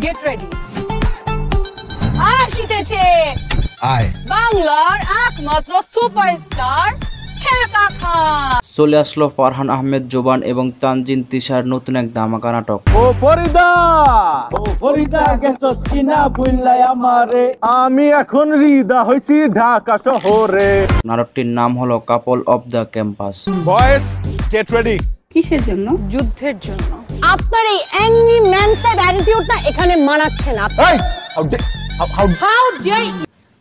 Get ready আসিতেছে আয় বাংলার একমাত্র সুপারস্টার শেফা খান। চলে আসলো ফারহান আহমেদ জোবান এবং তানজিন তিশার নতুন এক ধামাকা নাটক। ফরিদা গেছস কিনা বুইল্লাই আমারে আমি এখন রিদা হইছি ঢাকা শহরে। নাটকটির নাম হলো couple of the campus. Boys get ready. কিসের জন্য? যুদ্ধের জন্য। আপনার এই অ্যাংরি ম্যানটার অ্যাটিটিউডটা এখানে মানাচ্ছে না। এই হাউ ডেয়ার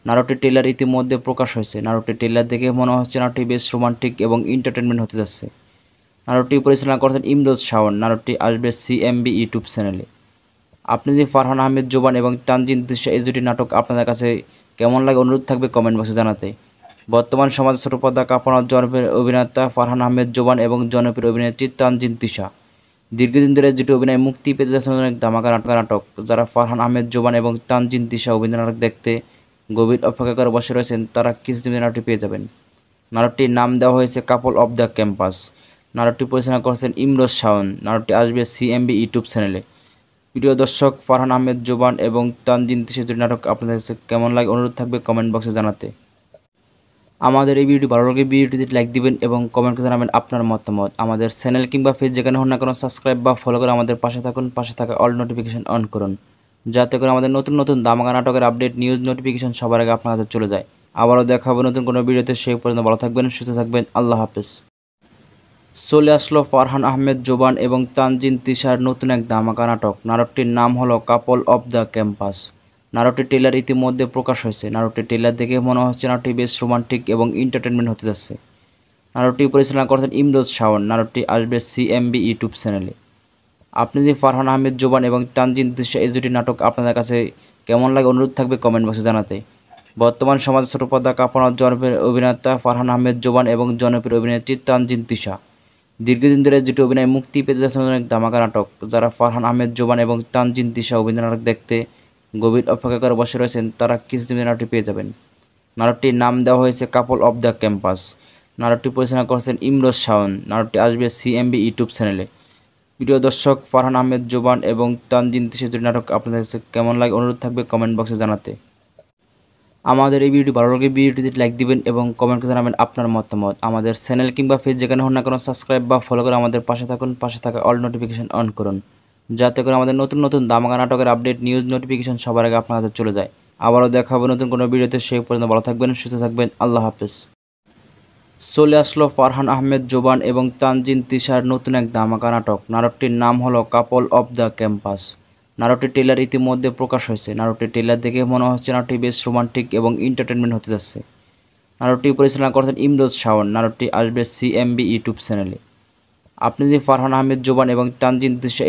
নাটকটির ট্রেলার ইতিমধ্যে প্রকাশ হয়েছে। নাটকটির ট্রেলার দেখে মনে হচ্ছে নাটকটি বেশ রোমান্টিক এবং এন্টারটেনমেন্ট হতে যাচ্ছে। নাটকটি পরিচালনা করেছেন ইমরোজ শাওন। নাটকটি আসবে সিএমবি ইউটিউব চ্যানেলে। আপনি যদি ফারহান আহমেদ জোবান এবং তানজিন তিশা এই দুটি নাটক আপনাদের কাছে কেমন লাগে অনুরোধ থাকবে কমেন্ট বক্সে জানাতে। বর্তমান সমাজে ছোট পর্দা কাঁপানো জনপ্রিয় অভিনেতা ফারহান আহমেদ জোবান এবং জনপ্রিয় অভিনেত্রী তানজিন তিশা দীর্ঘদিন ধরে যেটি অভিনয় মুক্তি পেতে যাচ্ছে অনেক ধামাকা নাটক। যারা ফারহান আহমেদ জোবান এবং তানজিন তিশা অভিনয় নাটক দেখতে গভীর অপেক্ষা করে বসে রয়েছেন তারা কিছুদিন নাটকটি পেয়ে যাবেন। নাটকটির নাম দেওয়া হয়েছে কাপল অফ দ্য ক্যাম্পাস। নাটকটি পরিচালনা করেছেন ইমরোজ শাওন। নাটকটি আসবে সিএমবি ইউটিউব চ্যানেলে। প্রিয় দর্শক, ফারহান আহমেদ জোবান এবং তানজিন তিশা দুটি নাটক আপনাদের কাছে কেমন লাগে অনুরোধ থাকবে কমেন্ট বক্সে জানাতে। আমাদের এই ভিডিওটি ভালো লাগলে ভিডিওটিতে লাইক দিবেন এবং কমেন্ট করে জানাবেন আপনার মতামত। আমাদের চ্যানেল কিংবা পেজ যেখানে হন না কোনো সাবস্ক্রাইব বা ফলো করে আমাদের পাশে থাকুন। পাশে থাকা অল নোটিফিকেশন অন করুন, যাতে করে আমাদের নতুন নতুন ধামাকা নাটকের আপডেট নিউজ নোটিফিকেশন সবার আগে আপনার কাছে চলে যায়। আবারও দেখা হবে নতুন কোনো ভিডিওতে। সেই পর্যন্ত ভালো থাকবেন, সুস্থ থাকবেন। আল্লাহ হাফেজ। চলে আসলো ফারহান আহমেদ জোবান এবং তানজিন তিশার নতুন এক ধামাকা নাটক। নাটকটির নাম হলো কাপল অফ দ্য ক্যাম্পাস। নাটকটির ট্রেলার ইতিমধ্যে প্রকাশ হয়েছে। নাটকটির ট্রেলার দেখে মনে হচ্ছে নাটকটি বেশ রোমান্টিক এবং এন্টারটেনমেন্ট হতে যাচ্ছে। নাটকটি পরিচালনা করেছেন ইমরোজ শাওন। নাটকটি আসবে সিএমবি ইউটিউব চ্যানেলে। আপনি যদি ফারহান আহমেদ জোবান এবং তানজিন তিশা এই দুটি নাটক আপনাদের কাছে কেমন লাগে অনুরোধ থাকবে কমেন্ট বক্সে জানাতে। বর্তমান সমাজে ছোট পর্দা কাঁপানো জনপ্রিয় অভিনেতা ফারহান আহমেদ জোবান এবং জনপ্রিয় অভিনেত্রী তানজিন তিশা দীর্ঘদিন ধরে যেটি অভিনয় মুক্তি পেতে যাচ্ছে অনেক ধামাকা নাটক। যারা ফারহান আহমেদ জোবান এবং তানজিন তিশা অভিনয় নাটক দেখতে গভীর অপেক্ষা করে বসে রয়েছেন তারা কিছুদিন নাটকটি পেয়ে যাবেন। নাটকটির নাম দেওয়া হয়েছে কাপল অফ দ্য ক্যাম্পাস। নাটকটি পরিচালনা করেছেন ইমরোজ শাওন। নাটকটি আসবে সিএমবি ইউটিউব চ্যানেলে। প্রিয় দর্শক, ফারহান আহমেদ জোবান এবং তানজিন তিশা দুটি নাটক আপনাদের কাছে কেমন লাগে অনুরোধ থাকবে কমেন্ট বক্সে জানাতে। আমাদের এই ভিডিওটি ভালো লাগলে ভিডিওটিতে লাইক দিবেন এবং কমেন্ট করে জানাবেন আপনার মতামত। আমাদের চ্যানেল কিংবা পেজ যেখানে হন না কোনো সাবস্ক্রাইব বা ফলো করে আমাদের পাশে থাকুন। পাশে থাকা অল নোটিফিকেশন অন করুন, যাতে করে আমাদের নতুন নতুন ধামাকা নাটকের আপডেট নিউজ নোটিফিকেশন সবার আগে আপনার কাছে চলে যায়। আবারও দেখা হবে নতুন কোনো ভিডিওতে। সেই পর্যন্ত ভালো থাকবেন, সুস্থ থাকবেন। আল্লাহ হাফেজ। চলে আসলো ফারহান আহমেদ জোবান এবং তানজিন তিশার নতুন এক ধামাকা নাটক। নাটকটির নাম হলো কাপল অফ দ্য ক্যাম্পাস। নাটকটির ট্রেলার ইতিমধ্যে প্রকাশ হয়েছে। নাটকটির ট্রেলার দেখে মনে হচ্ছে নাটকটি বেশ রোমান্টিক এবং এন্টারটেনমেন্ট হতে যাচ্ছে। নাটকটি পরিচালনা করেছেন ইমরোজ শাওন। নাটকটি আসবে সিএমবি ইউটিউব চ্যানেলে। আপনি যদি ফারহান আহমেদ জোবান এবং তানজিন তিশা